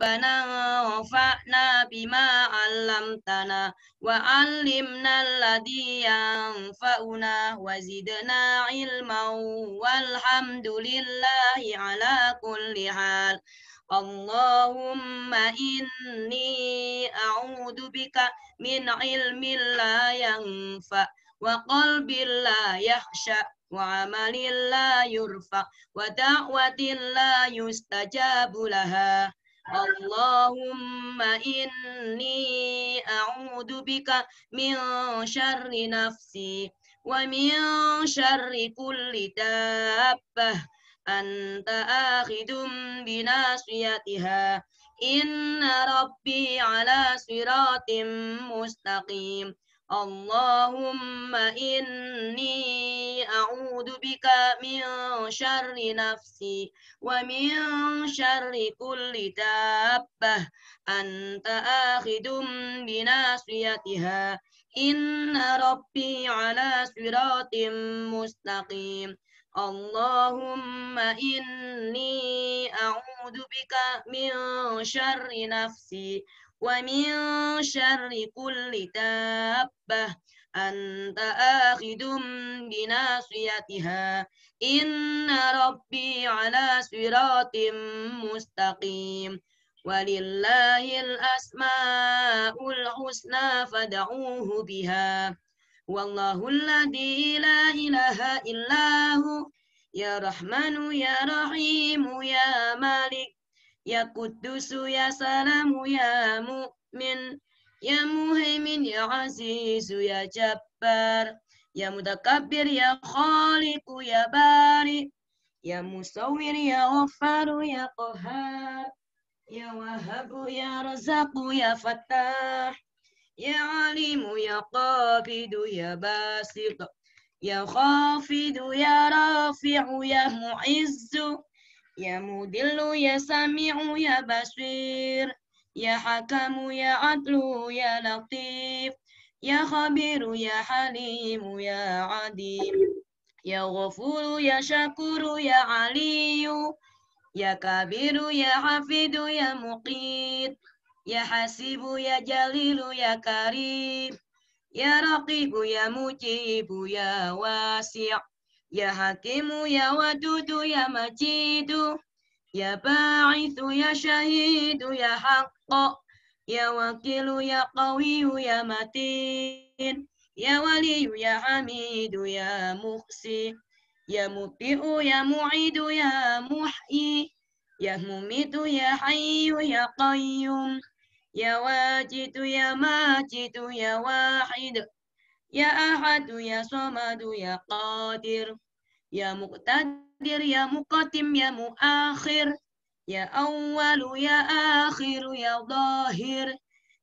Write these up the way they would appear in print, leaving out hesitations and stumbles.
ربنا انفعنا بما علمتنا وعلمنا الذي ينفعنا وزدنا علما والحمد لله على كل حال. اللهم إني أعوذ بك من علم لا ينفع وقلب لا يخشع وعمل لا يرفع ودعوة لا يستجاب لها. اللهم إني أعوذ بك من شر نفسي ومن شر كل دابة أنت آخذ بناصيتها إن ربي على صراط مستقيم. اللهم إني أعوذ بك من شر نفسي ومن شر كل دابة أنت آخذ بناصيتها إن ربي على صراط مستقيم. اللهم إني أعوذ بك من شر نفسي ومن شر كل دابة أنت آخذ بناصيتها إن ربي على صراط مستقيم. ولله الأسماء الحسنى فادعوه بها والله الذي لا إله إلا هو يا رحمن يا رحيم يا مالك يا قدوس يا سلام يا مؤمن يا مهيمن يا عزيز يا جبار يا متكبر يا خالق يا بارئ يا مصور يا غفار يا قهار يا وهاب يا رزاق يا فتاح يا عليم يا قابض يا باسط يا خافض يا رافع يا معز يا مدل يا سميع يا بصير يا حكم يا عدل يا لطيف يا خبير يا حليم يا عديم يا غفور يا شكور يا علي يا كبير يا حفيظ يا مقيت يا حسيب يا جليل يا كريم يا رقيب يا مجيب يا واسع يا حكيم يا ودود يا مجيد يا باعث يا شهيد يا حق يا وكيل يا قوي يا متين يا ولي يا حميد يا مخسي يا مبدئ يا معيد يا محيي يا مميت يا حي يا قيوم يا واجد يا ماجد يا واحد يا أحد يا صمد يا قادر يا مقتدر يا مقدم يا مؤخر يا أول يا آخر يا ظاهر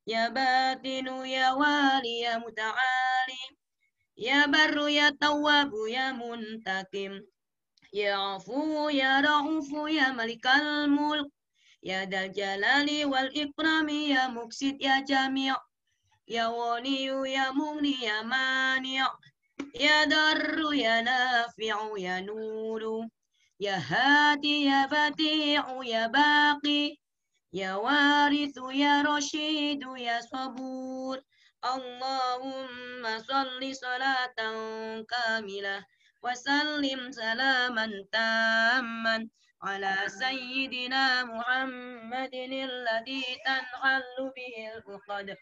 يا باطن يا والي يا متعالي يا بر يا تواب يا منتقم يا عفو يا رؤوف يا ملك الملك يا ذا الجلال والإكرام يا مقسط يا جميع يا ولي يا مغني يا مانع يا ضر يا نافع يا نور يا هادي يا بديع يا باقي يا وارث يا رشيد يا صبور اللهم صل صلاة كاملة وسلم سلاما تاما على سيدنا محمد الذي تنحل به العقد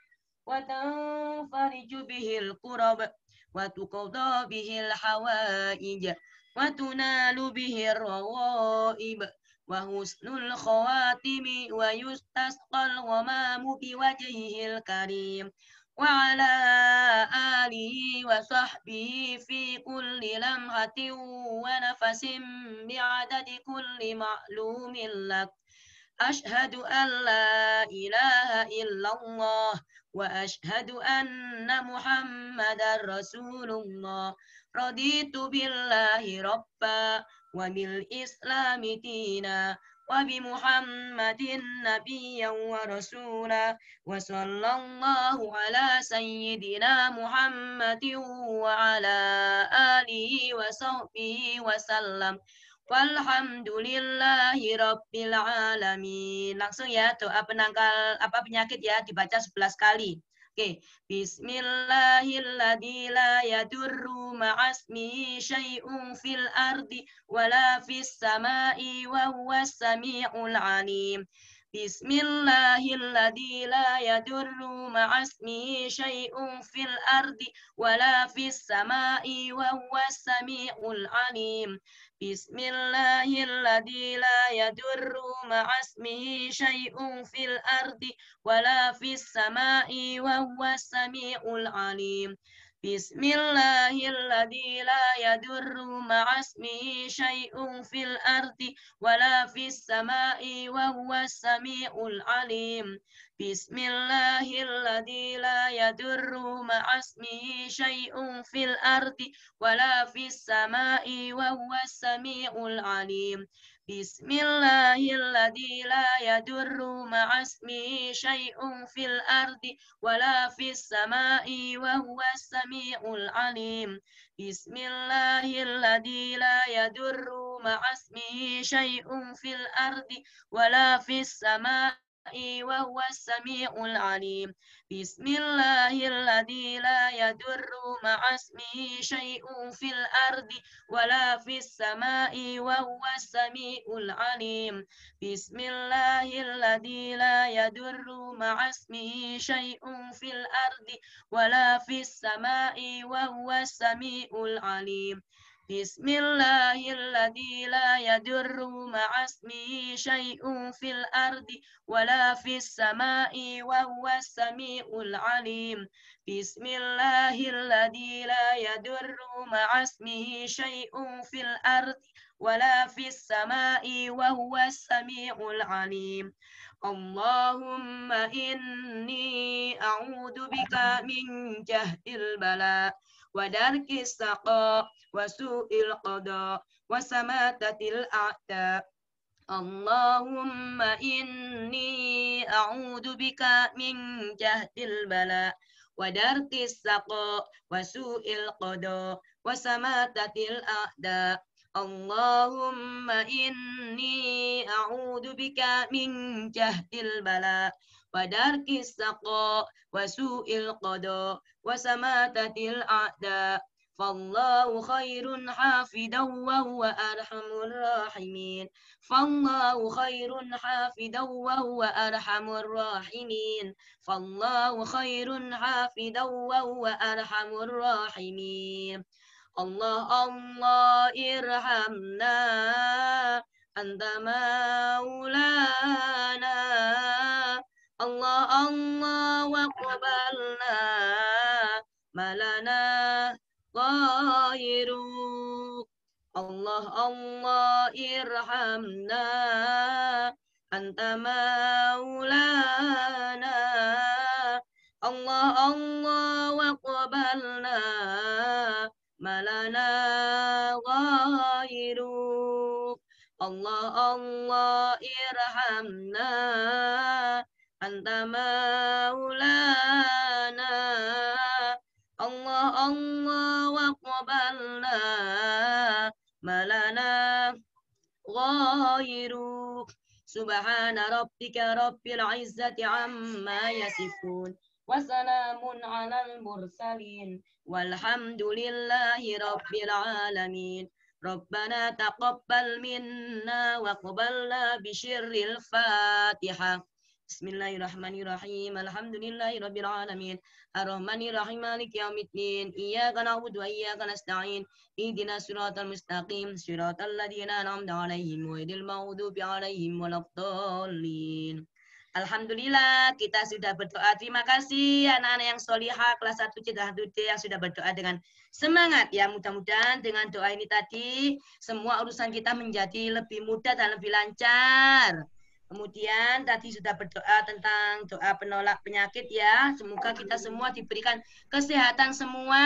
وتنفرج به الكرب وتقضى به الحوائج وتنال به الروائب وحسن الخواتم ويستسقى الغمام بوجهه الكريم وعلى آله وصحبه في كل لمحة ونفس بعدد كل معلوم لك أشهد أن لا إله إلا الله وأشهد أن محمدا رسول الله رضيت بالله ربا وبالإسلام دينا وبمحمد نبيا ورسولا وصلى الله على سيدنا محمد وعلى آله وصحبه وسلم Walhamdulillahi rabbil alamin. Langsung ya doa penangkal penyakit ya dibaca 11 kali. Oke, Bismillahilladzi la yadurru ma'asmihi syai'un fil ardi wala fis sama'i wa huwas sami'ul alim. Bismillahilladzi la yadurru ma'asmihi syai'un fil ardi wala fis sama'i wa huwas sami'ul alim. Bismillahilladzi la yadurru ma'asmihi syai'un fil ardi wala fis sama'i wa huwas sami'ul alim. Bismillahilladzi la yadurru ma'asmihi syai'un fil ardi wala fis sama'i wa huwas sami'ul alim. Bismillahilladzi la yadurru ma'asmihi syai'un fil ardi wala fis sama'i wa huwas sami'ul alim. Bismillahilladzi la yadurru ma'asmihi syai'un fil ardi wala fis sama'i wa huwas sami'ul alim. Bismillahilladzi la yadurru ma'asmihi syai'un fil ardi wala fis sama'i wa huwas sami'ul alim. Bismillahilladzi la yadurru ma'asmihi syai'un fil ardi wala fis sama'i wa huwas sami'ul alim. Bismillahilladzi la yadurru ma'asmihi syai'un fil ardi wala fis sama'i wa huwas sami'ul alim. Bismillahilladzi la yadurru ma'asmihi syai'un fil ardi wala fis sama'i wa huwas sami'ul alim. Bismillahilladzi la yadurru ma'asmihi syai'un fil ardi wala fis sama'i wa huwas sami'ul alim. Allahumma inni a'udzu bika min jahdil bala wa darkis saqa wa su'il qada wa samatatil a'da. Allahumma inni a'udzu bika min jahdil bala wa darkis saqa wa su'il qada wa samatatil a'da. Allahumma inni a'udzu bika min jahdil bala wa darkis saqa wa su'il qada wa samatatil a'da. Fallahu khairun hafidan wa huwa arhamur rahimin. Fallahu khairun hafidan wa huwa arhamur rahimin. Fallahu khairun hafidan wa huwa arhamur rahimin. Allah Allah irhamna anta maulana. Allah Allah waqbalna malana ghairu. Allah Allah irhamna anta maulana. Allah Allah waqbalna malana ghairu. Allah Allah irhamna anta maulana. Allah Allah waqbalna malana ghairu. Subhana rabbika rabbil izzati amma yasifun wa salamun alal mursalin walhamdulillahi rabbil alamin. Rabbana taqabbal minna wa qabalna bisyirril Fatihah. Bismillahirrahmanirrahim. Alhamdulillahi rabbil alamin. Ar-Rahmanir-Rahim maliki yaumiddin. Iyyaka na'budu wa iyyaka nasta'in. Ihdinas siratal mustaqim. Siratal ladzina an'amta 'alaihim ghairil maghdubi 'alaihim waladdallin. Alhamdulillah kita sudah berdoa. Terima kasih anak-anak yang solihah kelas 1 C1D yang sudah berdoa dengan semangat ya. Mudah-mudahan dengan doa ini tadi semua urusan kita menjadi lebih mudah dan lebih lancar. Kemudian tadi sudah berdoa tentang doa penolak penyakit ya. Semoga kita semua diberikan kesehatan semua.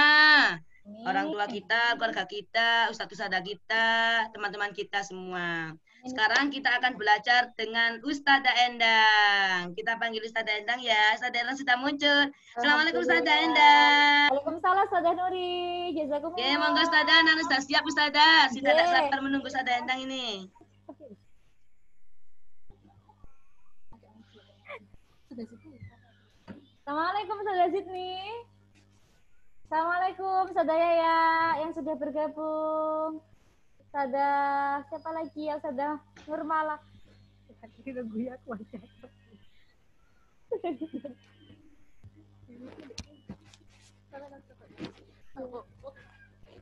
Orang tua kita, keluarga kita, ustadz-ustadzah kita, teman-teman kita semua. Sekarang kita akan belajar dengan Ustazah Endang. Kita panggil Ustazah Endang ya. Ustazah Endang sudah muncul. Assalamualaikum Ustazah Endang. Waalaikumsalam Ustazah Nuri. Jazakumullah. Oke, monggo Ustazah. Nana sudah siap Ustazah. Sudah tidak sabar menunggu Ustazah Endang ini. Assalamualaikum Ustazah Zidni. Assalamualaikum Ustazah Yaya yang sudah bergabung. Ustazah siapa lagi ya? Ustazah Nurmala.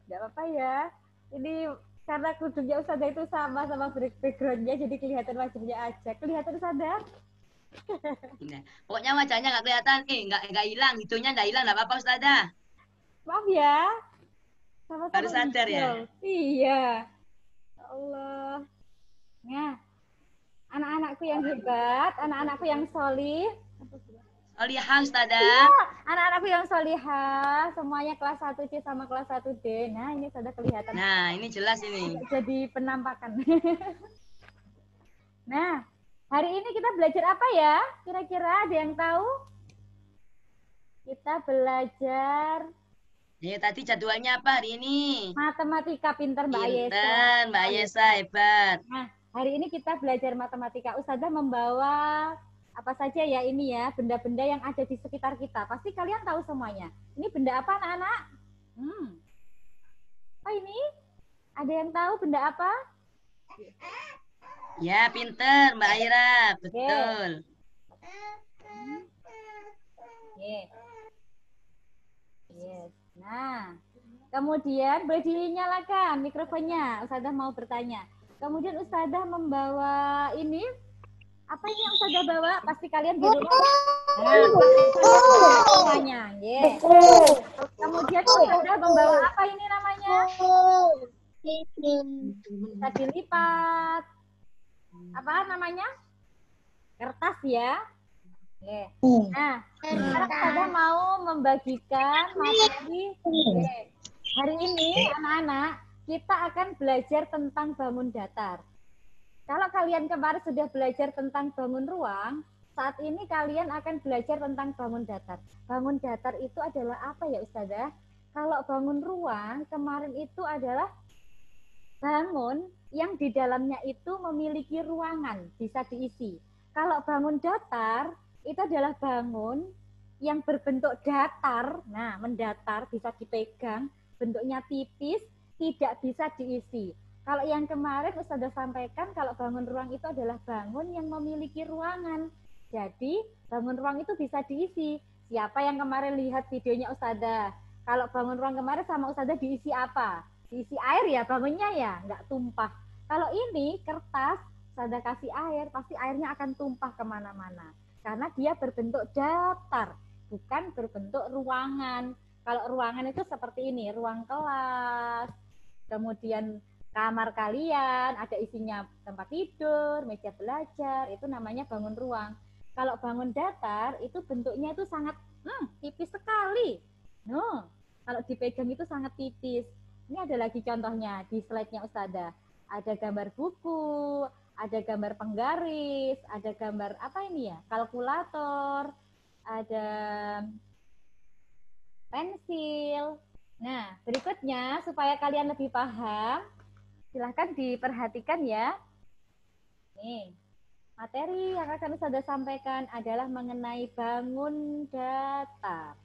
Gak apa-apa ya. Ini karena kuduknya Ustazah itu sama backgroundnya, jadi kelihatan wajahnya aja. Kelihatan Ustazah? Nah, pokoknya wajahnya nggak kelihatan. Nggak hilang. Hidungnya nggak hilang. Nggak apa-apa Ustazah. Maaf ya. Sama-sama Baru sadar ya? Iya. Ya Allah. Nah, anak-anakku yang hebat, anak-anakku yang solih. Solihah Ustazah. Iya, anak-anakku yang solihah, semuanya kelas 1C sama kelas 1D. Nah, ini sudah kelihatan. Nah, ini jelas ini. Jadi penampakan. Nah, hari ini kita belajar apa ya? Kira-kira ada yang tahu? Kita belajar Ya, tadi jadwalnya apa hari ini? matematika. Pinter Mbak Ayesa. Pinter, Mbak Ayesa hebat. Nah, hari ini kita belajar matematika. Ustazah membawa apa saja ya ini ya, benda-benda yang ada di sekitar kita. Pasti kalian tahu semuanya. Ini benda apa anak-anak? Apa ini? Ada yang tahu benda apa? Ya, pinter Mbak Aira, betul. Yes. Nah, kemudian boleh dinyalakan mikrofonnya. Ustazah mau bertanya. Kemudian Ustazah membawa ini. Apa ini yang Ustazah bawa? Pasti kalian di rumah. Semuanya. Yes. Kemudian Ustazah membawa apa ini namanya? Bisa dilipat. Apa namanya? Kertas ya. Okay. Nah, sekarang Ustazah mau membagikan materi. Hari ini anak-anak kita akan belajar tentang bangun datar. Kalau kalian kemarin sudah belajar tentang bangun ruang, saat ini kalian akan belajar tentang bangun datar. Bangun datar itu adalah apa ya Ustazah? Kalau bangun ruang kemarin itu adalah bangun yang di dalamnya itu memiliki ruangan, bisa diisi. Kalau bangun datar itu adalah bangun yang berbentuk datar, nah mendatar, bisa dipegang, bentuknya tipis, tidak bisa diisi. Kalau yang kemarin Ustazah sampaikan, kalau bangun ruang itu adalah bangun yang memiliki ruangan. Jadi bangun ruang itu bisa diisi. Siapa yang kemarin lihat videonya Ustazah? Kalau bangun ruang kemarin sama Ustazah diisi apa? Diisi air ya bangunnya ya, nggak tumpah. Kalau ini kertas, Ustazah kasih air, pasti airnya akan tumpah kemana-mana. Karena dia berbentuk datar, bukan berbentuk ruangan. Kalau ruangan itu seperti ini, ruang kelas, kemudian kamar kalian, ada isinya tempat tidur, meja belajar, itu namanya bangun ruang. Kalau bangun datar, itu bentuknya itu sangat tipis sekali. Kalau dipegang itu sangat tipis. Ini ada lagi contohnya di slide-nya Ustazah. Ada gambar buku, ada gambar penggaris, ada gambar apa ini ya? Kalkulator, ada pensil. Nah, berikutnya supaya kalian lebih paham, silahkan diperhatikan ya. Nih, materi yang akan Ustazah sampaikan adalah mengenai bangun datar.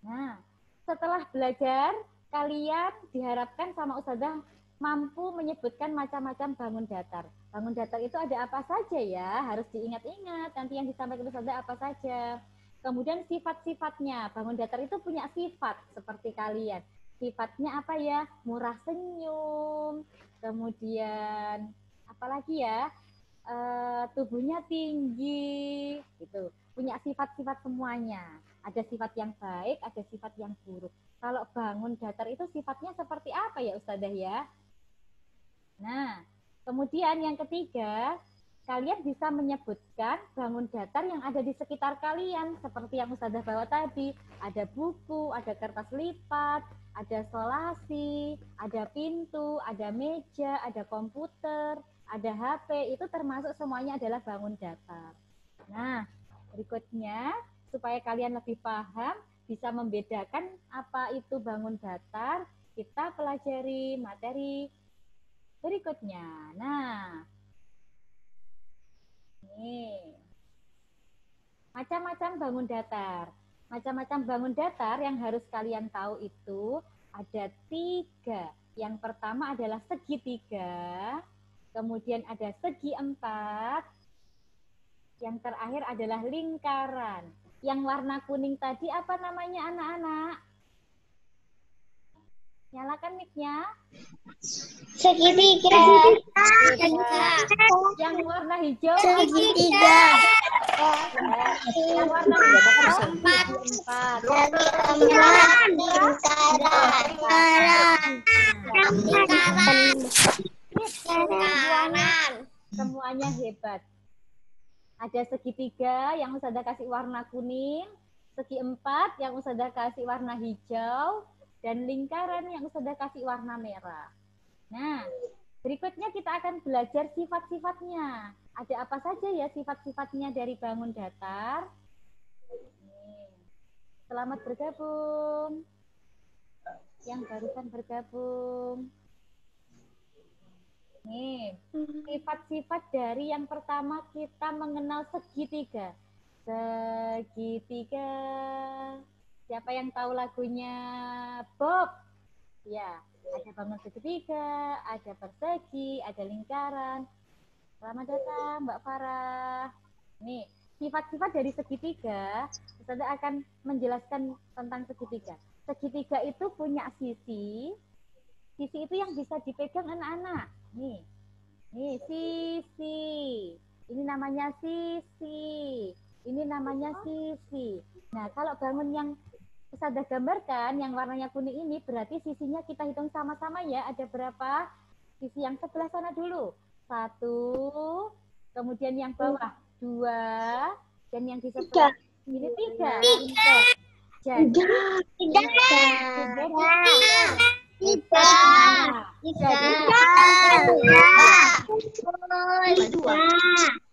Nah, setelah belajar, kalian diharapkan sama Ustazah mampu menyebutkan macam-macam bangun datar. Bangun datar itu ada apa saja ya? Harus diingat-ingat nanti yang disampaikan Ustazah apa saja. Kemudian sifat-sifatnya. Bangun datar itu punya sifat seperti kalian. Sifatnya apa ya? Murah senyum. Kemudian apalagi ya? Tubuhnya tinggi gitu. Punya sifat-sifat semuanya. Ada sifat yang baik, ada sifat yang buruk. Kalau bangun datar itu sifatnya seperti apa ya Ustazah ya? Nah, kemudian yang ketiga, kalian bisa menyebutkan bangun datar yang ada di sekitar kalian. Seperti yang Ustazah bawa tadi. Ada buku, ada kertas lipat, ada solasi, ada pintu, ada meja, ada komputer, ada HP. Itu termasuk semuanya adalah bangun datar. Nah, berikutnya supaya kalian lebih paham, bisa membedakan apa itu bangun datar, kita pelajari materi berikutnya. Nah, ini macam-macam bangun datar. Macam-macam bangun datar yang harus kalian tahu itu ada 3. Yang pertama adalah segitiga, kemudian ada segi 4, yang terakhir adalah lingkaran. Yang warna kuning tadi apa namanya anak-anak? Nyalakan mic-nya. Segitiga. Yang warna hijau Segitiga. yang warna hijau 4. Lingkaran. Semuanya hebat. Ada segitiga yang Ustazah kasih warna kuning, segi 4 yang Ustazah kasih warna hijau, dan lingkaran yang Ustazah kasih warna merah. Nah, berikutnya kita akan belajar sifat-sifatnya. Ada apa saja ya sifat-sifatnya dari bangun datar? Selamat bergabung. Yang barusan bergabung. Nih, sifat-sifat dari yang pertama kita mengenal segitiga. Segitiga. Siapa yang tahu lagunya Bob? Ya, ada bangun segitiga, ada persegi, ada lingkaran. Selamat datang Mbak Farah. Nih, sifat-sifat dari segitiga, kita akan menjelaskan tentang segitiga. Segitiga itu punya sisi. Sisi itu yang bisa dipegang anak-anak. Nih sisi. Ini namanya sisi. Ini namanya sisi. Nah, kalau bangun yang Ustazah gambarkan, yang warnanya kuning ini, berarti sisinya kita hitung sama-sama ya. Ada berapa? Sisi yang sebelah sana dulu. 1, kemudian yang bawah 2, dan yang di sebelah ini 3. Jadi,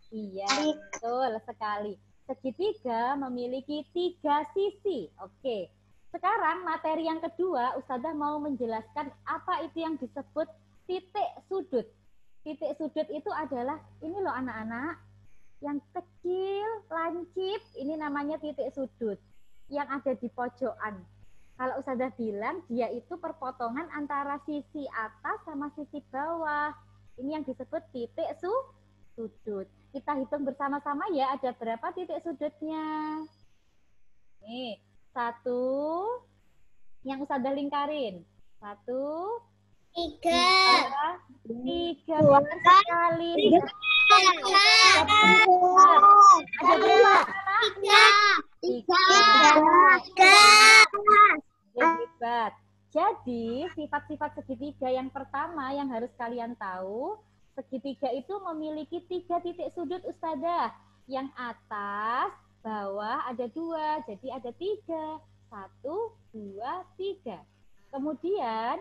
iya, betul sekali. Segitiga memiliki 3 sisi. Oke. Sekarang materi yang kedua, Ustazah mau menjelaskan apa itu yang disebut titik sudut. Titik sudut itu adalah, ini loh anak-anak, yang kecil, lancip, ini namanya titik sudut. Yang ada di pojokan. Kalau Ustazah bilang, dia itu perpotongan antara sisi atas sama sisi bawah. Ini yang disebut titik sudut. Kita hitung bersama-sama ya, ada berapa titik sudutnya. Nih, 1, yang Ustazah lingkarin. 1, 3, 3, sekali. Ada berapa? 3. Hebat. Jadi, sifat-sifat segitiga yang pertama yang harus kalian tahu, segitiga itu memiliki 3 titik sudut Ustazah. Yang atas, bawah ada 2, jadi ada 3. 1, 2, 3. Kemudian,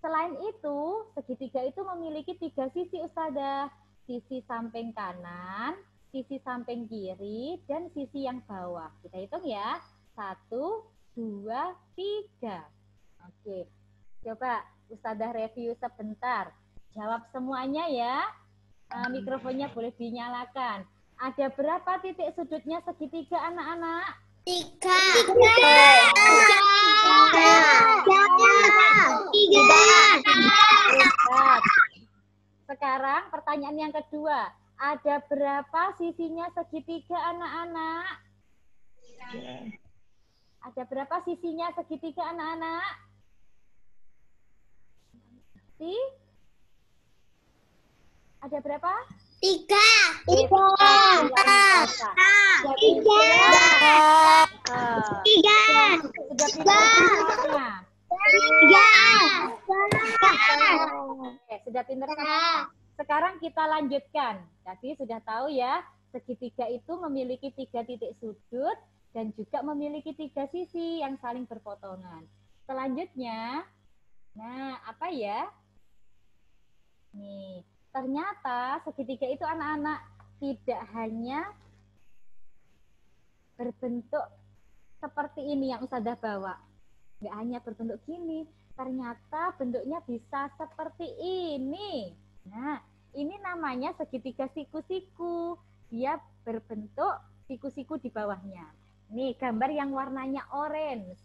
selain itu, segitiga itu memiliki 3 sisi Ustazah. Sisi samping kanan, sisi samping kiri, dan sisi yang bawah. Kita hitung ya. 1, 2, 3. Oke. Coba Ustazah review sebentar. Jawab semuanya ya. Mikrofonnya boleh dinyalakan. Ada berapa titik sudutnya segitiga anak-anak? 3. Sekarang pertanyaan yang kedua. Ada berapa sisinya segitiga anak-anak? Ada berapa sisinya segitiga anak-anak? Ada berapa? 3. Sudah pintar semua. sekarang kita lanjutkan. Jadi sudah tahu ya, segitiga itu memiliki 3 titik sudut dan juga memiliki 3 sisi yang saling berpotongan. Selanjutnya, nah apa ya? Nih, ternyata segitiga itu anak-anak tidak hanya berbentuk seperti ini yang Ustazah bawa. Nggak hanya berbentuk gini, ternyata bentuknya bisa seperti ini. Nah, ini namanya segitiga siku-siku. Dia berbentuk siku-siku di bawahnya. Nih, gambar yang warnanya orange.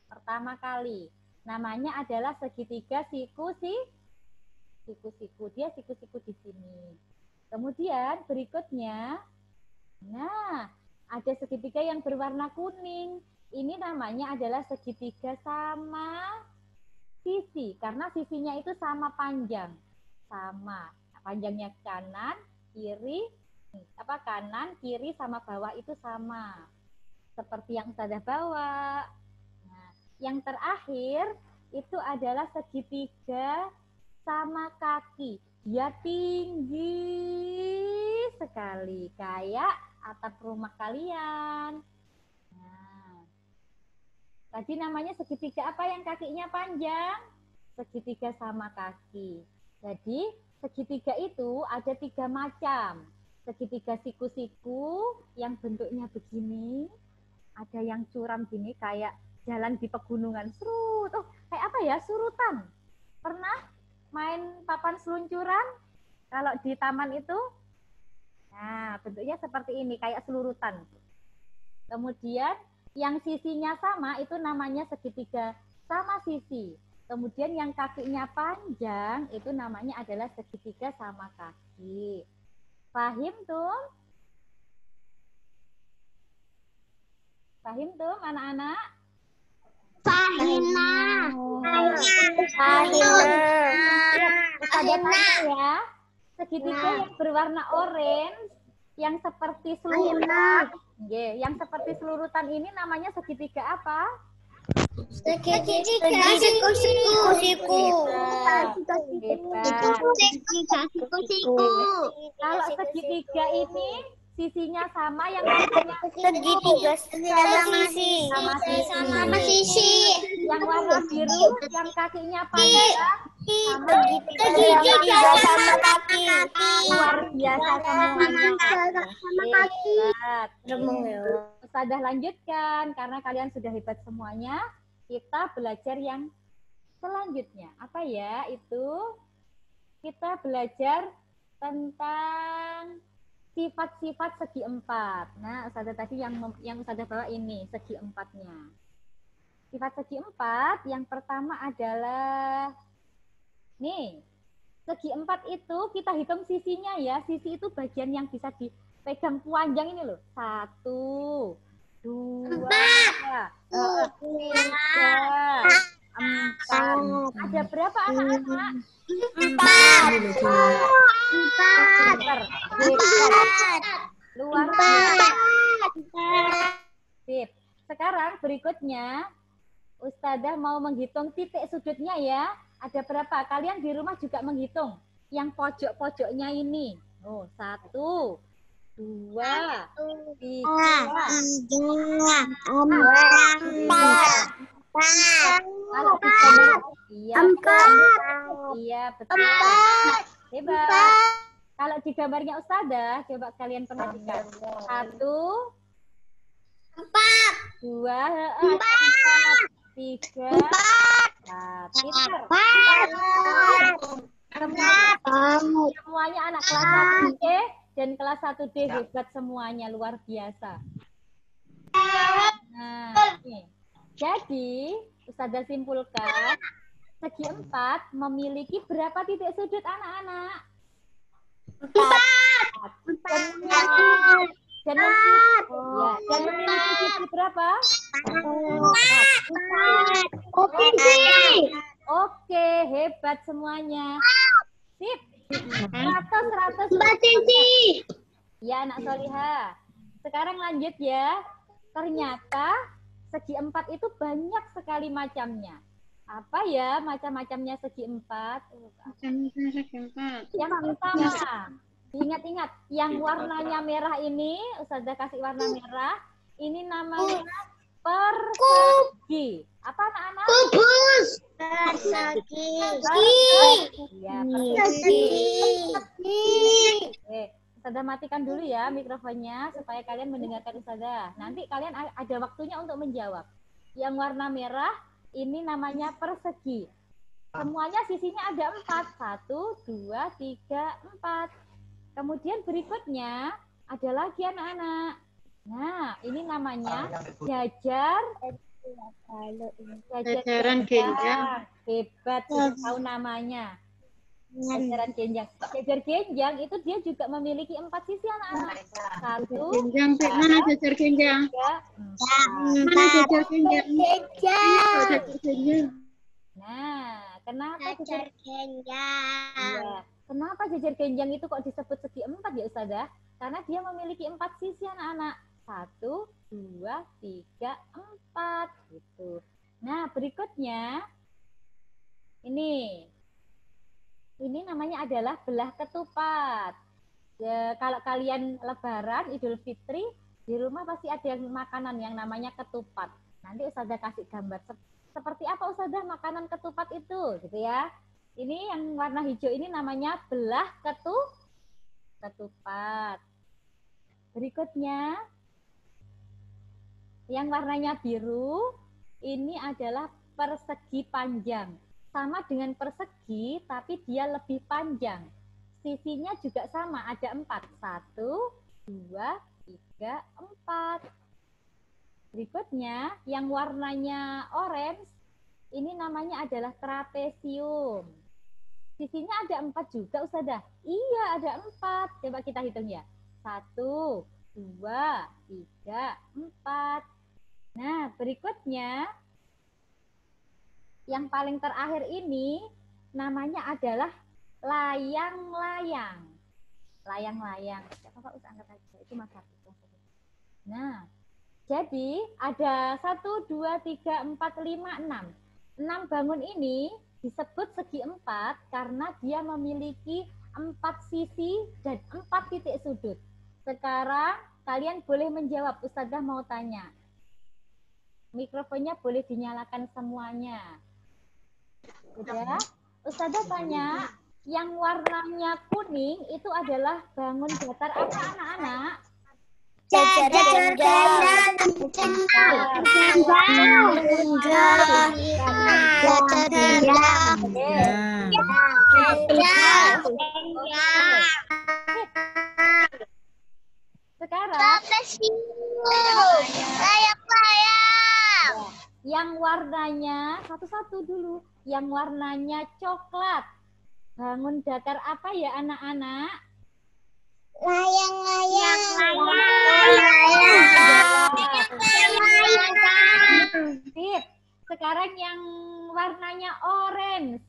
Pertama kali. Namanya adalah segitiga siku-siku. Dia siku-siku di sini. Kemudian berikutnya, nah, ada segitiga yang berwarna kuning. Ini namanya adalah segitiga sama sisi. Karena sisinya itu sama panjang. Sama. Panjangnya kanan, kiri, kanan, kiri, sama bawah itu sama. Seperti yang Ustazah bawa. Nah, yang terakhir itu adalah segitiga sama kaki. Dia tinggi sekali. Kayak atap rumah kalian. Nah, tadi namanya segitiga apa yang kakinya panjang? Segitiga sama kaki. Jadi segitiga itu ada 3 macam. Segitiga siku-siku yang bentuknya begini. Ada yang curam gini kayak jalan di pegunungan. Serut. Oh, kayak apa ya? Surutan. Pernah main papan seluncuran? Kalau di taman itu? Nah, bentuknya seperti ini, kayak selurutan. Kemudian yang sisinya sama itu namanya segitiga sama sisi. Kemudian yang kakinya panjang itu namanya adalah segitiga sama kaki. Pahim tuh? Pahim tuh anak-anak? Fahina. Ada tanya ya. Segitiga yang berwarna orange yang seperti selurutan. Yang seperti selurutan ini namanya segitiga apa? Segitiga siku-siku. Kalau segitiga ini sisinya sama, yang kakinya Segitiga sama sisi. yang warna biru, yang kakinya panjang, Segitiga sama kaki. luar biasa semuanya. Sama kaki. Ustazah lanjutkan karena kalian sudah hebat semuanya. Kita belajar yang selanjutnya. Apa ya itu? Kita belajar tentang sifat-sifat segi empat. Nah, Ustazah tadi yang Ustazah bawa ini segi empatnya. Sifat segi empat yang pertama adalah nih, segi empat itu kita hitung sisinya ya. Sisi itu bagian yang bisa dipegang panjang ini loh. 1, 2, 3, 4. Ada berapa anak-anak? 4. Luar biasa. Sip. Sekarang berikutnya Ustazah mau menghitung titik sudutnya ya. Ada berapa? Kalian di rumah juga menghitung. Yang pojok-pojoknya ini. Oh, 1, 2, 3, 4. Kalau iya, betul. Hebat. Kalau di gambarnya Ustazah, coba kalian perhatikan. 1, 2, 3, 4. Semuanya anak kelas 1D dan kelas 1D hebat semuanya, luar biasa. Nah, nih. Jadi, Ustazah simpulkan, segi empat memiliki berapa titik sudut anak-anak? 4. Dan memiliki sisi berapa? 4. Oke, hebat semuanya. Sip. 100. Ya, anak Solihah. Sekarang lanjut ya. Ternyata segi empat itu banyak sekali macamnya. Apa ya macam-macamnya segi empat? Macam-macamnya segi empat. Yang pertama, ingat-ingat, yang warnanya merah ini, Ustazah kasih warna merah, ini namanya persegi. Apa anak-anak? Kubus. Persegi. Ya, Persegi. Ustazah matikan dulu ya mikrofonnya supaya kalian mendengarkan Ustazah. Nanti kalian ada waktunya untuk menjawab. Yang warna merah ini namanya persegi. Semuanya sisinya ada 4. 1, 2, 3, 4. Kemudian berikutnya ada lagi anak-anak. Nah, ini namanya Jajaran genjang. Hebat, sudah tahu namanya. Jajaran genjang. Jajar genjang itu dia juga memiliki 4 sisi anak-anak. 1, Genjang, mana jajar genjang? 3, 4. Mana jajar genjang? Jajar genjang. Nah, kenapa Jajar genjang. Iya. Kenapa jajar genjang itu kok disebut segi 4 ya Ustazah? Karena dia memiliki 4 sisi anak-anak. 1, 2, 3, 4 gitu. Nah, berikutnya ini namanya adalah belah ketupat. Kalau kalian Lebaran, Idul Fitri, di rumah pasti ada yang makanan yang namanya ketupat. Nanti Ustazah kasih gambar seperti apa Ustazah makanan ketupat itu, gitu ya. Ini yang warna hijau ini namanya belah ketupat. Berikutnya, yang warnanya biru, ini adalah persegi panjang. Sama dengan persegi, tapi dia lebih panjang. Sisinya juga sama, ada 4. 1, 2, 3, 4. Berikutnya, yang warnanya orange, ini namanya adalah trapesium. Sisinya ada 4 juga, Ustazah. Iya, ada 4. Coba kita hitung ya. 1, 2, 3, 4. Nah, berikutnya, yang paling terakhir ini namanya adalah layang-layang. Layang-layang. Apa usah angkat aja. Itu Mas Hafiz. Nah, jadi ada 1, 2, 3, 4, 5, 6. 6 bangun ini disebut segi 4 karena dia memiliki 4 sisi dan 4 titik sudut. Sekarang kalian boleh menjawab. Ustazah mau tanya. Mikrofonnya boleh dinyalakan semuanya. Udah? Ustazah tanya, yang warnanya kuning itu adalah bangun datar apa anak-anak? Jajar genjang. Sekarang Layang-layang. yang warnanya satu-satu dulu, yang warnanya coklat. Bangun datar apa ya anak-anak? Layang-layang. Sip. Sekarang yang warnanya orange.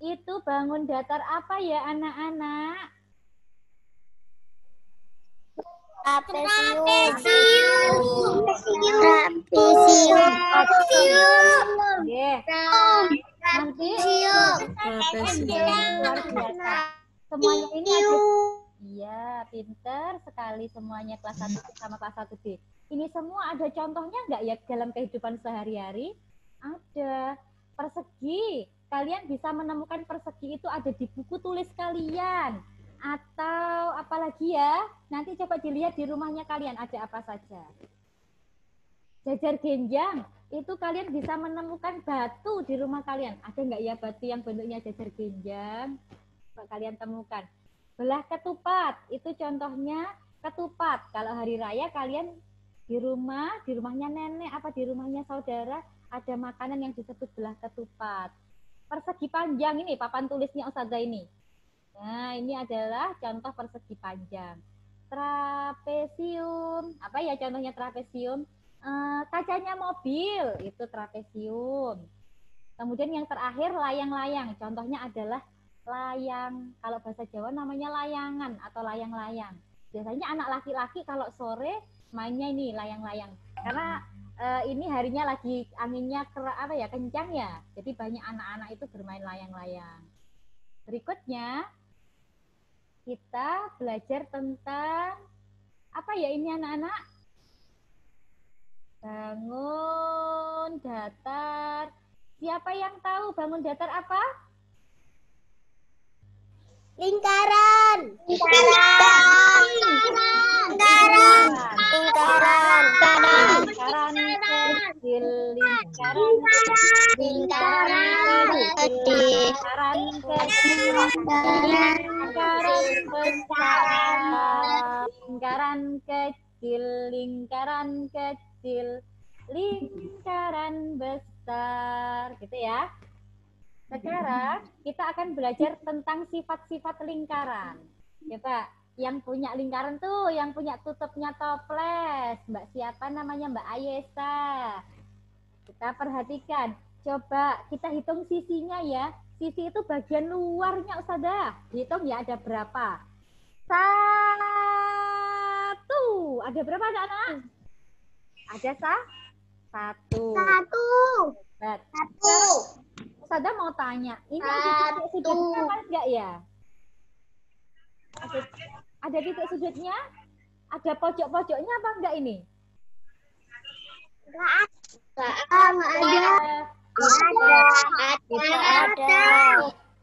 Itu bangun datar apa ya anak-anak? Nanti luar biasa. Semuanya ini ada. Iya, pinter sekali semuanya kelas 1 sama kelas 1B. Ini semua ada contohnya nggak ya dalam kehidupan sehari-hari? Ada. Persegi. Kalian bisa menemukan persegi itu ada di buku tulis kalian. Atau apalagi ya, nanti coba dilihat di rumahnya kalian ada apa saja. Jajar genjang, itu kalian bisa menemukan batu di rumah kalian. Ada nggak ya batu yang bentuknya jajar genjang? Coba kalian temukan. Belah ketupat, itu contohnya ketupat. Kalau hari raya kalian di rumahnya nenek, apa di rumahnya saudara, ada makanan yang disebut belah ketupat. Persegi panjang ini, papan tulisnya Ustazah ini. Nah, ini adalah contoh persegi panjang. Trapesium. Apa ya contohnya trapesium? Kacanya mobil, itu trapesium. Kemudian yang terakhir layang-layang. Contohnya adalah layang. Kalau bahasa Jawa namanya layangan atau layang-layang. Biasanya anak laki-laki kalau sore mainnya ini layang-layang. Karena ini harinya lagi anginnya kencang ya. Jadi banyak anak-anak itu bermain layang-layang. Berikutnya kita belajar tentang apa ya ini anak-anak? Bangun datar. Siapa yang tahu bangun datar apa? Lingkaran. Kecil, lingkaran kecil, lingkaran besar, gitu ya. Sekarang kita akan belajar tentang sifat-sifat lingkaran. Coba, yang punya lingkaran tuh, yang punya tutupnya toples. Mbak siapa namanya? Mbak Ayesa. Kita perhatikan. Coba kita hitung sisinya ya. Sisi itu bagian luarnya Ustazah. Hitung ya ada berapa. 1. Ada berapa anak-anak? Ada 1. 1. Ustazah mau tanya, ini ada titik sudutnya apa enggak ya? Ada titik sudutnya? Ada pojok-pojoknya apa enggak ini? Enggak ada.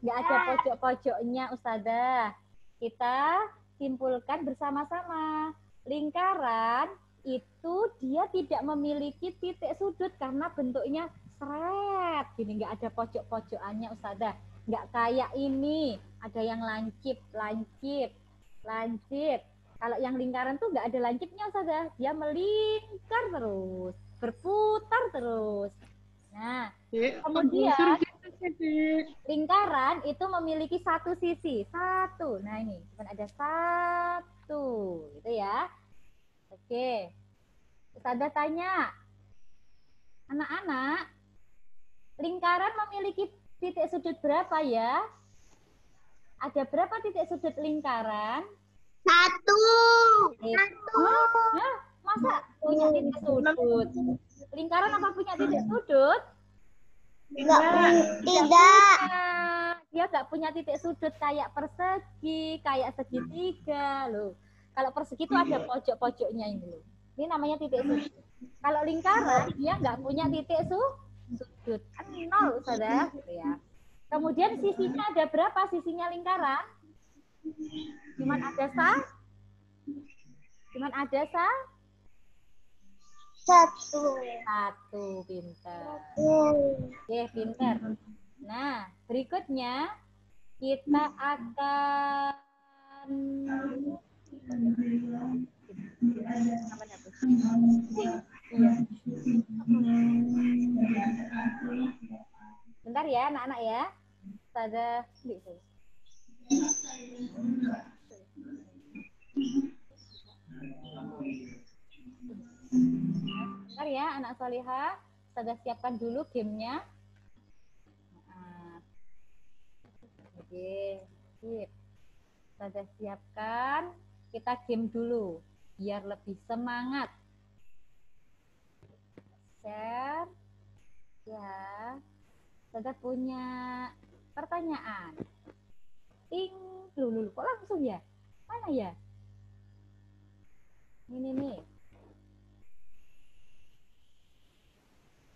Enggak ada pojok-pojoknya Ustazah. Kita simpulkan bersama-sama. Lingkaran itu dia tidak memiliki titik sudut karena bentuknya seret gini, nggak ada pojok-pojokannya Ustazah, nggak kayak ini ada yang lancip. Kalau yang lingkaran tuh nggak ada lancipnya Ustazah, dia melingkar terus, berputar terus. Nah, kemudian lingkaran itu memiliki satu sisi, satu. Nah ini cuma ada satu, gitu ya. Oke, Ustazah tanya, anak-anak, lingkaran memiliki titik sudut berapa ya? Ada berapa titik sudut lingkaran? 1. Nah, masa punya titik sudut? Lingkaran apa punya titik sudut? Tidak. Dia nggak punya titik sudut kayak persegi, kayak segitiga loh. Kalau persegi itu ada pojok-pojoknya ini loh. Ini namanya titik sudut. Kalau lingkaran dia nggak punya titik sudut. 0 Ustazah, gitu ya. Kemudian sisinya ada berapa sisinya lingkaran? Cuman ada satu, pintar. Oke, pintar. Nah, berikutnya kita akan bentar ya anak-anak ya. Ustazah bentar ya anak solihah. Ustazah siapkan dulu gamenya. Oke, sip. Ustazah siapkan. Kita game dulu biar lebih semangat. Share. Ya. Ustazah punya pertanyaan. Ting, lulu kok langsung ya? Mana ya? Ini nih.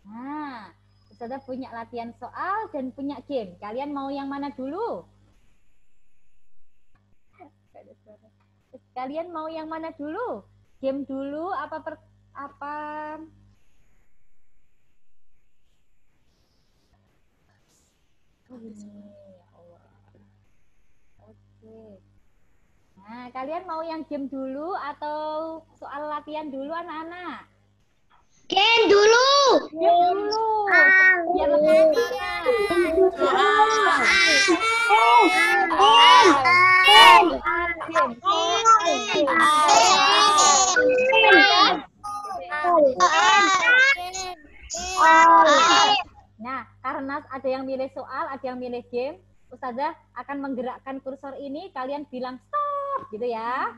Nah, Ustazah punya latihan soal dan punya game. Kalian mau yang mana dulu? Kalian mau yang mana dulu? Game dulu apa ini ya Allah. Oke. Nah, kalian mau yang game dulu atau soal latihan dulu anak-anak? Game dulu. Game dulu. Biar lebih Nah, karena ada yang milih soal, ada yang milih game, Ustazah akan menggerakkan kursor ini, kalian bilang stop, gitu ya.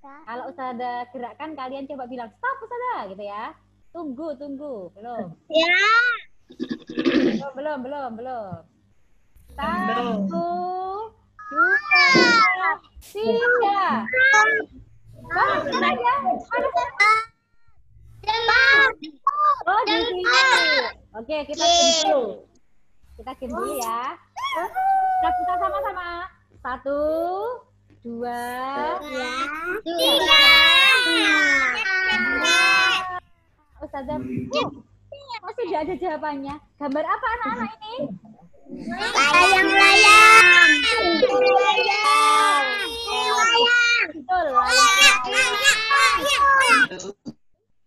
Kalau Ustazah gerakkan, kalian coba bilang stop Ustazah, gitu ya. Tunggu. Belum. Ya. Belum. 1, 2, 3. Bangun saja. Oh, di sini. Oke, kita game dulu ya. Kita sama-sama. 1, 2, 3. Ustazah, oh, sudah ada jawabannya. Gambar apa anak-anak ini? Layang-layang. Betul, layang-layang.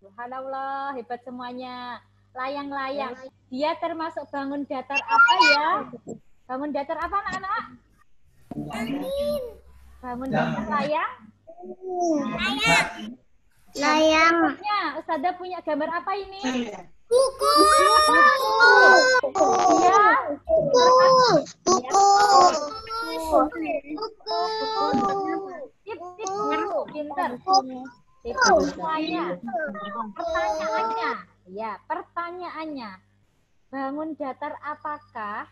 Subhanallah, hebat semuanya. Layang-layang. Dia termasuk bangun datar apa ya? Bangun datar apa anak-anak? Bangun datar layang? Layang. Ustazah punya gambar apa ini? Buku. Ya. Pinter. Semuanya. Pertanyaannya. Bangun datar apakah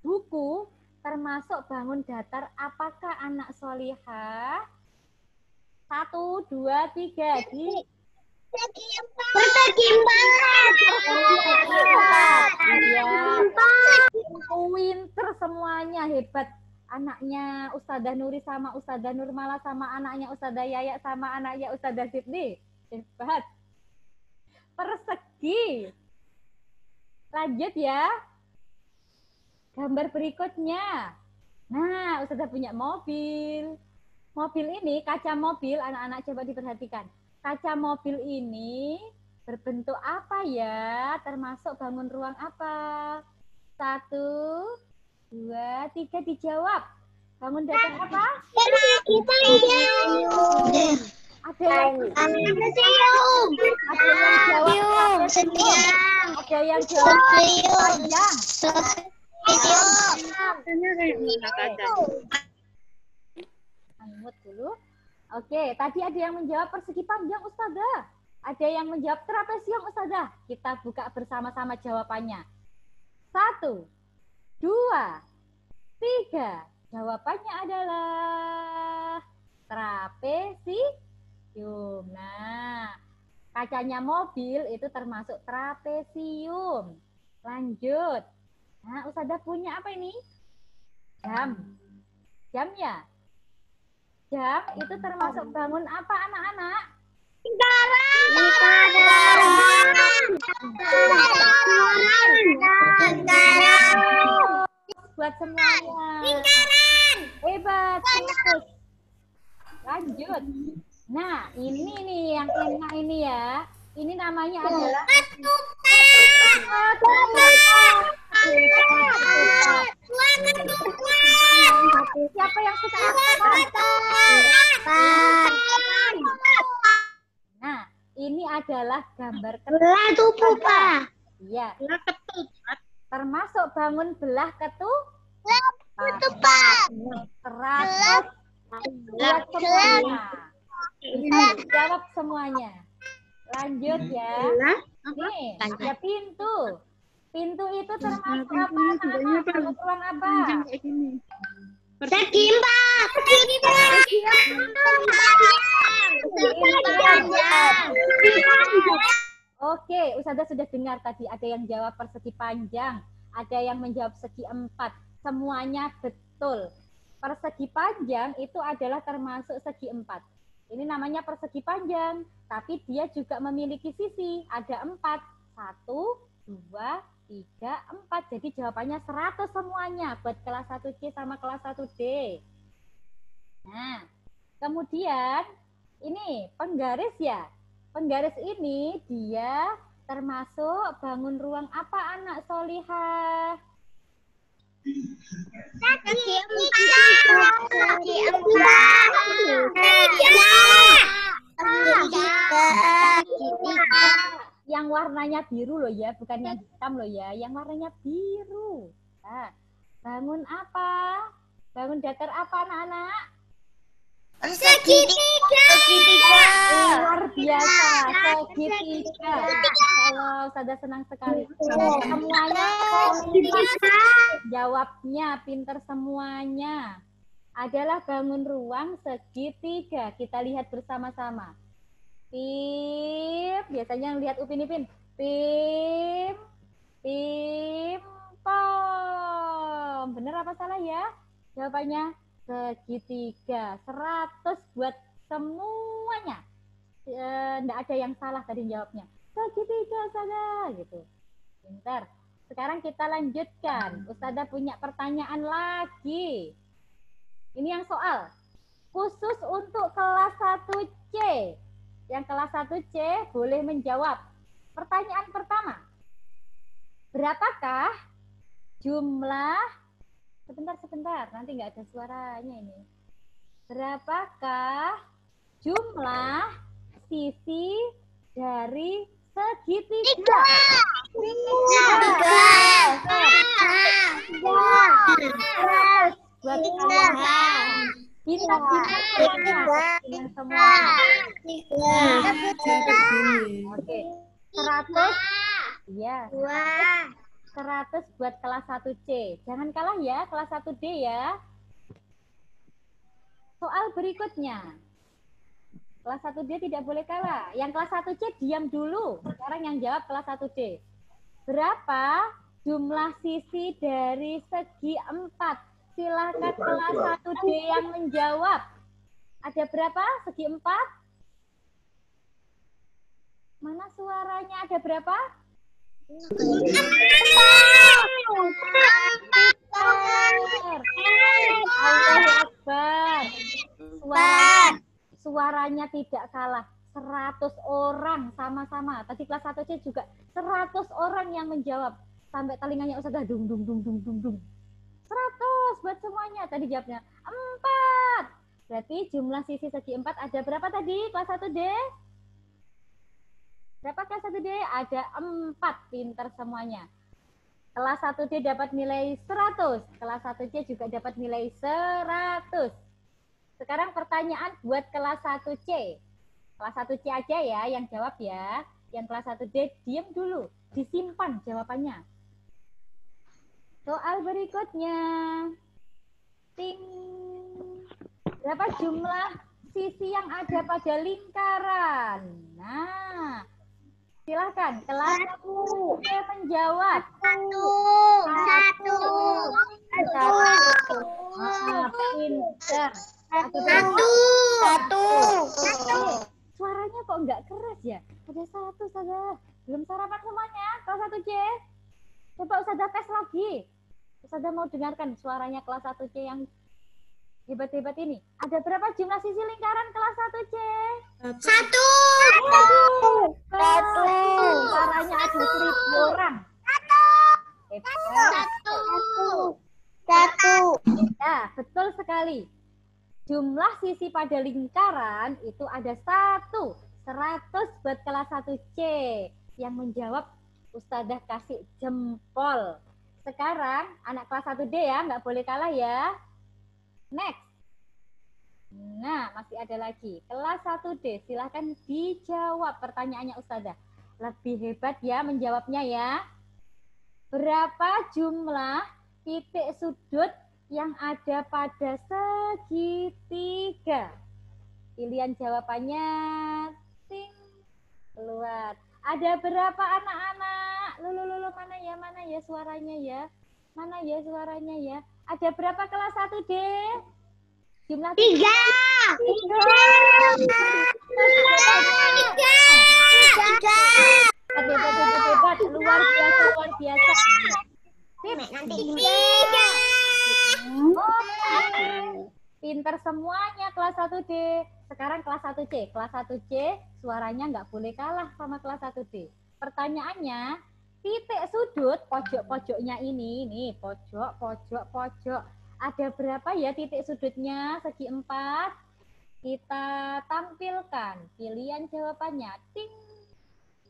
buku termasuk bangun datar apakah anak solihah? 1, 2, 3. Persegi 4. Pinter semuanya, hebat. Anaknya Ustazah Nuri sama Ustazah Nurmala sama anaknya Ustazah Yaya sama anaknya Ustazah Sydney. Hebat. Persegi. Lanjut ya. Gambar berikutnya. Nah, Ustazah punya mobil. Mobil ini, kaca mobil, anak-anak coba diperhatikan. Kaca mobil ini berbentuk apa ya? Termasuk bangun ruang apa? 1, 2, 3 dijawab. Bangun datar apa? Ada yang jawab panjang. Angmut dulu. Oke, tadi ada yang menjawab persegi panjang Ustazah. Ada yang menjawab trapesium Ustazah. Kita buka bersama-sama jawabannya. 1, 2, 3. Jawabannya adalah trapesium. Nah, kacanya mobil itu termasuk trapesium. Lanjut. Nah, Ustazah punya apa ini? Jam. Jam ya? Jam itu termasuk bangun apa anak-anak? Buat semuanya. Hebat. Lanjut. Nah, ini nih yang enak ini ya. Ini namanya adalah siapa yang suka Nah, ini adalah gambar ketupat. Iya. Termasuk bangun belah ketupat. 100 buat semuanya. Bisa jawab semuanya. Lanjut ya. Nih, ada pintu. Pintu itu termasuk apa? Termasuk ruang apa? Persegi 4. Oke, Ustazah sudah dengar tadi ada yang jawab persegi panjang, ada yang menjawab segi 4. Semuanya betul. Persegi panjang itu adalah termasuk segi 4. Ini namanya persegi panjang, tapi dia juga memiliki sisi. Ada 4. 1, 2, 3, 4. Jadi jawabannya 100 semuanya buat kelas 1C sama kelas 1D. Nah, kemudian ini penggaris ya. Penggaris ini dia termasuk bangun ruang apa anak solihah? Persegi 4. Yang warnanya biru loh ya, bukan yang hitam loh ya, yang warnanya biru. Nah, bangun apa? Bangun datar apa anak-anak? Persegi 3. Segitiga. Luar biasa, segitiga. Kalau Ustazah senang sekali. Semuanya jawabnya pinter semuanya. Adalah bangun ruang segitiga. Kita lihat bersama-sama. Pim, biasanya lihat Upin Ipin. Pim, pom. Bener apa salah ya? Jawabannya segitiga. 100 buat semuanya. Nggak ada yang salah tadi jawabnya. Segitiga saja gitu. Pintar. Sekarang kita lanjutkan. Ustazah punya pertanyaan lagi. Ini yang soal khusus untuk kelas 1C. Yang kelas 1C boleh menjawab. Pertanyaan pertama. Berapakah jumlah sebentar, nanti nggak ada suaranya ini. Berapakah jumlah sisi dari segitiga? Buat kalian. Bintang semua. Oke. 100. Iya. 100 buat kelas 1C. Jangan kalah ya, kelas 1D ya. Soal berikutnya. Kelas 1D tidak boleh kalah. Yang kelas 1C diam dulu. Sekarang yang jawab kelas 1D. Berapa jumlah sisi dari segi 4? Silakan kelas 1D yang menjawab. Ada berapa segi 4? Mana suaranya? Ada berapa? Allahu Akbar. Suaranya tidak kalah. 100 orang sama-sama. Tadi kelas 1C juga 100 orang yang menjawab. Sampai telinganya Ustazah dung dung dung dung dung dung. 100 buat semuanya. Tadi jawabnya 4. Berarti jumlah sisi segi 4 ada berapa tadi kelas 1D? Berapa kelas 1D? Ada 4. Pinter semuanya. Kelas 1D dapat nilai 100. Kelas 1C juga dapat nilai 100. Sekarang pertanyaan buat kelas 1C. Kelas 1C aja ya yang jawab ya. Yang kelas 1D diam dulu. Disimpan jawabannya. Soal berikutnya. Ting. Berapa jumlah sisi yang ada pada lingkaran? Nah, silahkan kelas 1 menjawab. Satu. Pinter. Satu. Suaranya kok nggak keras ya? Ada 1 saja. Belum sarapan semuanya. Kelas 1C. Coba Ustazah tes lagi. Ustazah mau dengarkan suaranya kelas 1C yang hebat-hebat ini. Ada berapa jumlah sisi lingkaran kelas 1C? 1. Suaranya ada 1000 orang. Satu. Ya, betul sekali. Jumlah sisi pada lingkaran itu ada 1. 100 buat kelas 1C. Yang menjawab Ustazah kasih jempol. Sekarang anak kelas 1D ya, nggak boleh kalah ya. Next. Nah, masih ada lagi. Kelas 1D, silahkan dijawab pertanyaannya Ustazah. Lebih hebat ya menjawabnya ya. Berapa jumlah titik sudut yang ada pada segitiga? Pilihan jawabannya ting keluar. Ada berapa anak-anak? Lulu mana ya suaranya ya? Mana ya suaranya ya? Ada berapa kelas 1D? Jumlah 3. Hebat. Luar biasa. Pinter semuanya kelas 1D. Sekarang kelas 1C. Kelas 1C suaranya nggak boleh kalah sama kelas 1D. Pertanyaannya, titik sudut pojok-pojoknya ini, nih pojok. Ada berapa ya titik sudutnya segi 4? Kita tampilkan pilihan jawabannya. Ting.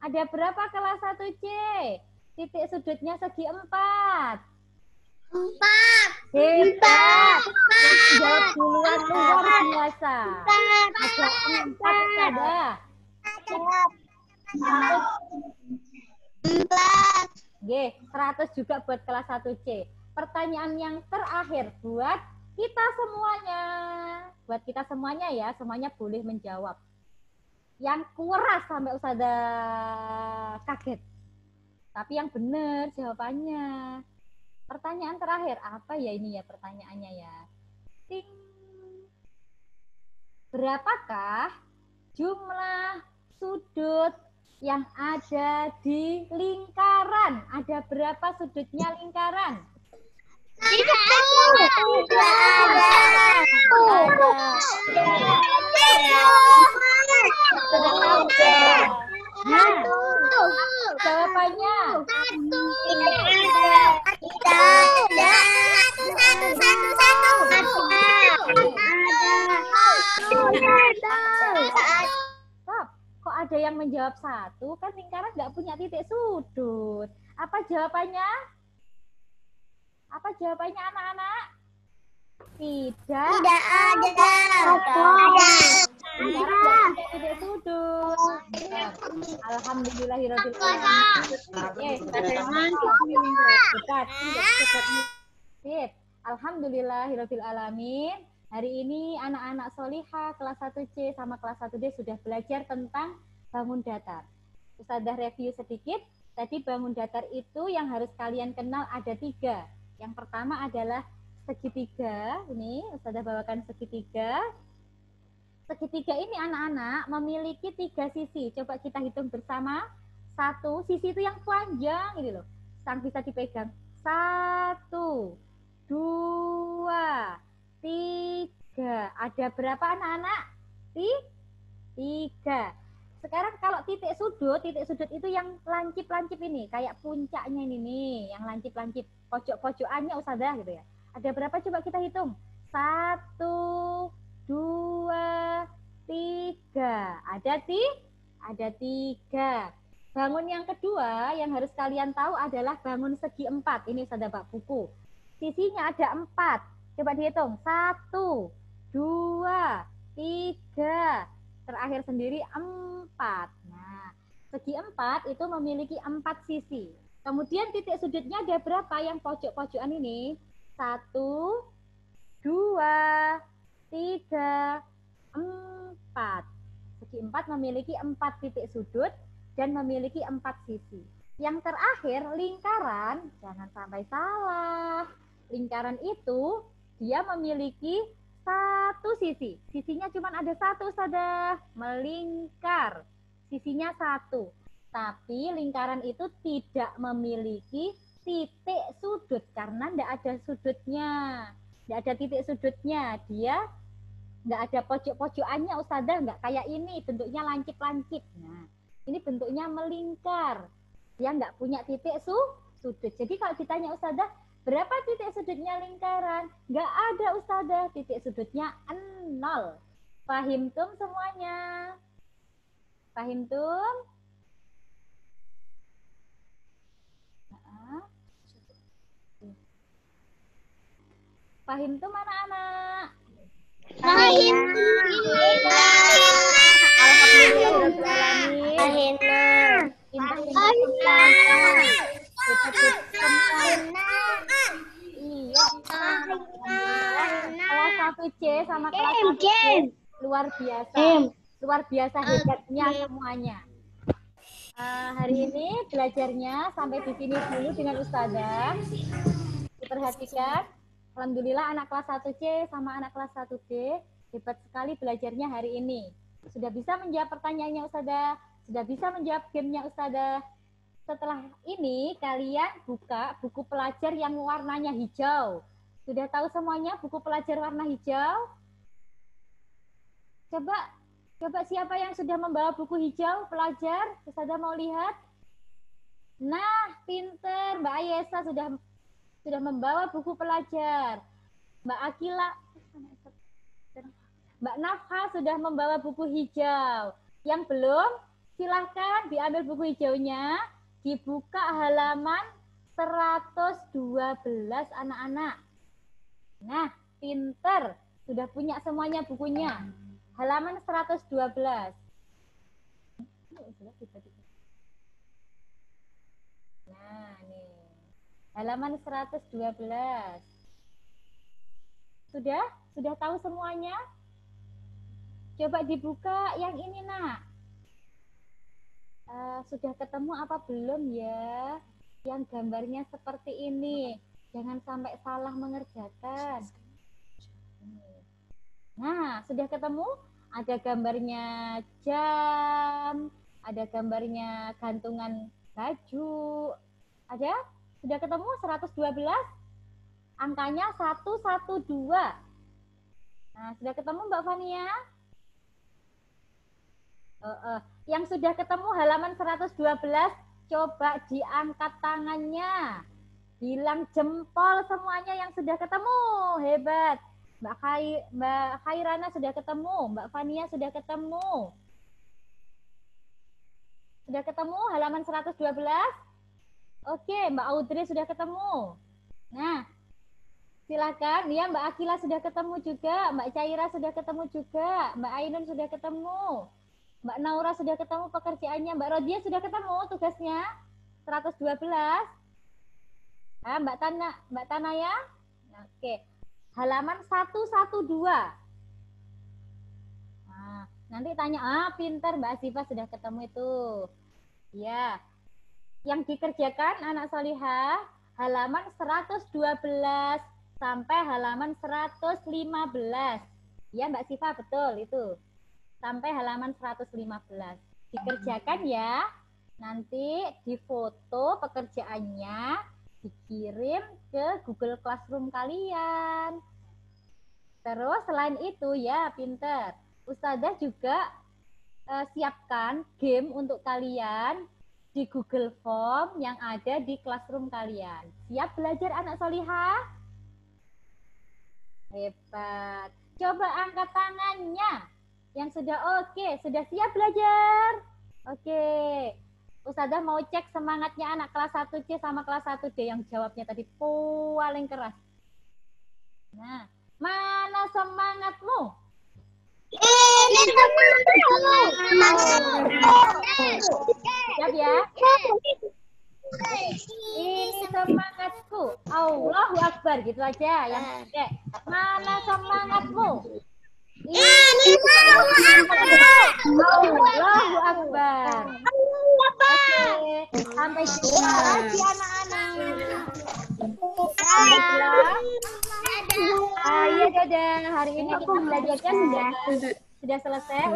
Ada berapa kelas 1C? Titik sudutnya segi 4. 4. Hebat. Jawab duluan luar biasa. Ada 4 ada. 100 juga buat kelas 1C. Pertanyaan yang terakhir buat kita semuanya. Buat kita semuanya ya, semuanya boleh menjawab. Yang keras sampai Ustazah kaget. Tapi yang benar jawabannya. Pertanyaan terakhir, apa ya ini ya pertanyaannya ya? Ting. Berapakah jumlah sudut yang ada di lingkaran? Ada berapa sudutnya lingkaran? Tidak ada. Nah, jawabannya stop. Kok ada yang menjawab 1? Kan lingkaran nggak punya titik sudut. Apa jawabannya? Apa jawabannya anak-anak? Tidak ada. Titik sudut. Alhamdulillahirabbil alamin. Alhamdulillahirabbil alamin. Hari ini anak-anak solihah kelas 1C sama kelas 1D sudah belajar tentang bangun datar. Ustazah review sedikit. Tadi bangun datar itu yang harus kalian kenal ada 3. Yang pertama adalah segitiga. Ini Ustazah bawakan segitiga. Segitiga ini anak-anak memiliki 3 sisi. Coba kita hitung bersama. 1, sisi itu yang panjang ini loh. Sang bisa dipegang. 1, 2, 3. Ada berapa anak-anak? 3. Sekarang kalau titik sudut itu yang lancip-lancip ini. Kayak puncaknya ini nih. Yang lancip-lancip. Pojok-pojokannya Ustazah gitu ya. Ada berapa coba kita hitung? 1, 2, 3. Ada 3. Bangun yang kedua yang harus kalian tahu adalah bangun segi 4. Ini Ustazah bak buku. Sisinya ada 4. Coba dihitung. 1, 2, 3. Terakhir sendiri 4. Nah, segi 4 itu memiliki 4 sisi. Kemudian titik sudutnya ada berapa yang pojok-pojokan ini? 1, 2, 3, 4. Segi 4 memiliki 4 titik sudut dan memiliki 4 sisi. Yang terakhir, lingkaran, jangan sampai salah. Lingkaran itu dia memiliki 1 sisi. Sisinya cuma ada 1 saja, melingkar. Sisinya 1. Tapi lingkaran itu tidak memiliki titik sudut karena tidak ada sudutnya. Tidak ada titik sudutnya. Dia nggak ada pojok-pojokannya Ustazah, nggak kayak ini bentuknya lancip-lancip. Nah, ini bentuknya melingkar. Dia nggak punya titik sudut. Jadi kalau ditanya Ustazah, berapa titik sudutnya lingkaran? Nggak ada Ustazah, titik sudutnya 0. Pahim tum semuanya? Pahim tum? Pahim tum anak-anak? Pahim. Iya. Kelas 1C sama kelas 1D luar biasa. Luar biasa hebatnya semuanya. Hari ini belajarnya sampai di sini dulu dengan Ustazah. Diperhatikan. Alhamdulillah anak kelas 1C sama anak kelas 1D hebat sekali belajarnya hari ini. Sudah bisa menjawab pertanyaannya Ustazah, sudah bisa menjawab gamenya Ustazah. Setelah ini kalian buka buku pelajar yang warnanya hijau. Sudah tahu semuanya buku pelajar warna hijau? Coba siapa yang sudah membawa buku hijau pelajar? Ustazah mau lihat. Nah, pinter Mbak Ayesa sudah membawa buku pelajar. Mbak Akila, Mbak Nafha sudah membawa buku hijau. Yang belum, silahkan diambil buku hijaunya, dibuka halaman 112 anak-anak. Nah, pinter, sudah punya semuanya bukunya. halaman 112. Nah, nih. Halaman 112. Sudah? Sudah tahu semuanya? Coba dibuka yang ini, Nak. Sudah ketemu apa belum ya? Yang gambarnya seperti ini. Jangan sampai salah mengerjakan. Nah, sudah ketemu? Ada gambarnya jam, ada gambarnya gantungan baju. Ada? Sudah ketemu 112? Angkanya 112. Nah, sudah ketemu Mbak Fania? Yang sudah ketemu halaman 112, coba diangkat tangannya. Bilang jempol semuanya yang sudah ketemu. Hebat. Mbak Khairana sudah ketemu. Mbak Fania sudah ketemu. Sudah ketemu halaman 112? Oke, Mbak Audrey sudah ketemu. Nah, silakan. Ya, Mbak Akila sudah ketemu juga. Mbak Caira sudah ketemu juga. Mbak Ainun sudah ketemu. Mbak Naura sudah ketemu pekerjaannya. Mbak Rodia sudah ketemu tugasnya. 112. Nah, Mbak Tanaya. Oke. Halaman 112. Nah, nanti tanya, pintar Mbak Asifa sudah ketemu itu. Ya. Yang dikerjakan anak solihah halaman 112 sampai halaman 115. Ya, Mbak Sifa betul itu. Sampai halaman 115. Dikerjakan ya. Nanti difoto pekerjaannya, dikirim ke Google Classroom kalian. Terus selain itu ya pinter. Ustazah juga siapkan game untuk kalian di Google Form yang ada di Classroom kalian. Siap belajar anak solihah? Hebat. Coba angkat tangannya. Yang sudah oke, sudah siap belajar? Oke. Ustazah mau cek semangatnya anak kelas 1C sama kelas 1D yang jawabnya tadi paling keras. Nah, mana semangatmu? Siap ya? Ini semangatku. Allahu Akbar gitu aja. Yang oke. Mana semangatmu? Ini Allahu Akbar. Oke, sampai jumpa lagi anak-anak. Iya dadah. Hari ini kita belajarnya sudah selesai.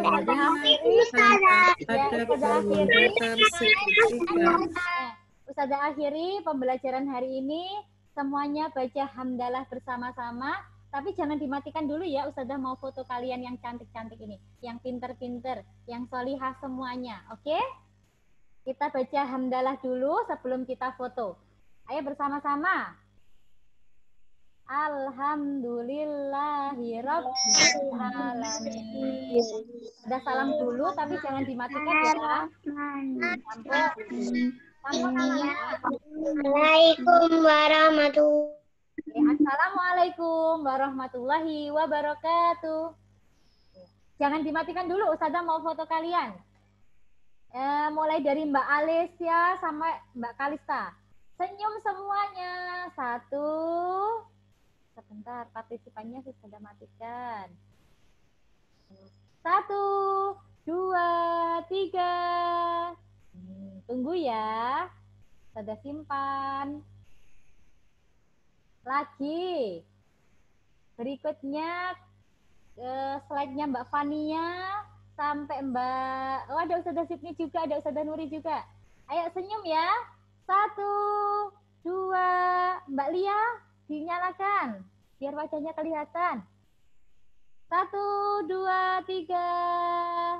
Ustazah akhiri pembelajaran hari ini. Semuanya baca hamdalah bersama-sama. Tapi jangan dimatikan dulu ya, Ustazah mau foto kalian yang cantik-cantik ini. Yang pinter-pinter, yang solihah semuanya. Oke? Kita baca hamdalah dulu sebelum kita foto. Ayo bersama-sama. Alhamdulillahirabbil alamin. Udah salam dulu tapi jangan dimatikan ya. Assalamualaikum warahmatullahi. Assalamualaikum warahmatullahi wabarakatuh. Jangan dimatikan dulu, Ustazah mau foto kalian. Mulai dari Mbak Alesia sampai Mbak Kalista. Senyum semuanya. Satu. Sebentar, partisipannya sudah matikan. 1, 2, 3. Tunggu ya. Sudah simpan. Lagi. Berikutnya slide-nya Mbak Fania sampai Mbak. Oh, ada Ustazah Sydney juga, ada Ustazah Nuri juga. Ayo senyum ya. 1, 2. Mbak Lia, dinyalakan biar wajahnya kelihatan. 1, 2, 3.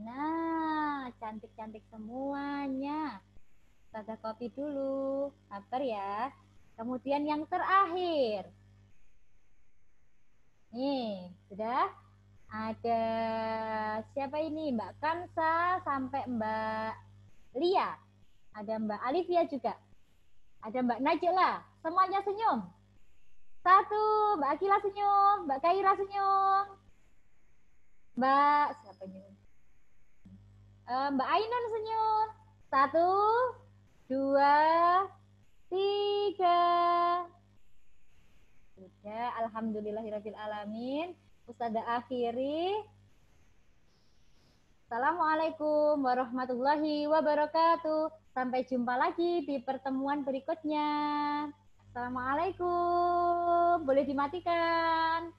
Nah, cantik-cantik semuanya. Ustazah copy dulu. Sabar ya. Kemudian yang terakhir. Nih, sudah ada siapa ini? Mbak Kansa sampai Mbak Lia. Ada Mbak Alivia juga. Ada Mbak Najla. Semuanya senyum. 1, Mbak Akila senyum. Mbak Kaira senyum. Mbak, siapa ini? Mbak Ainun senyum. 1, 2, 3. Sudah, alhamdulillahirabbil alamin. Ustazah akhiri. Assalamualaikum warahmatullahi wabarakatuh. Sampai jumpa lagi di pertemuan berikutnya. Assalamualaikum. Boleh dimatikan.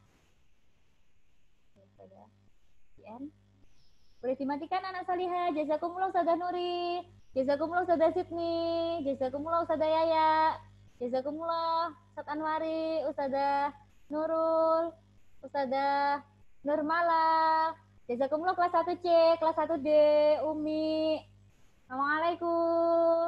Boleh dimatikan anak salihah. Jazakumullah Ustazah Nuri. Jazakumullah Ustazah Sydney. Jazakumullah Ustazah Yaya. Jazakumullah Ustaz Anwari, Ustazah Nurul, Ustazah Nurmala. Jazakumullah kelas 1C, kelas 1D, Umi. Assalamualaikum.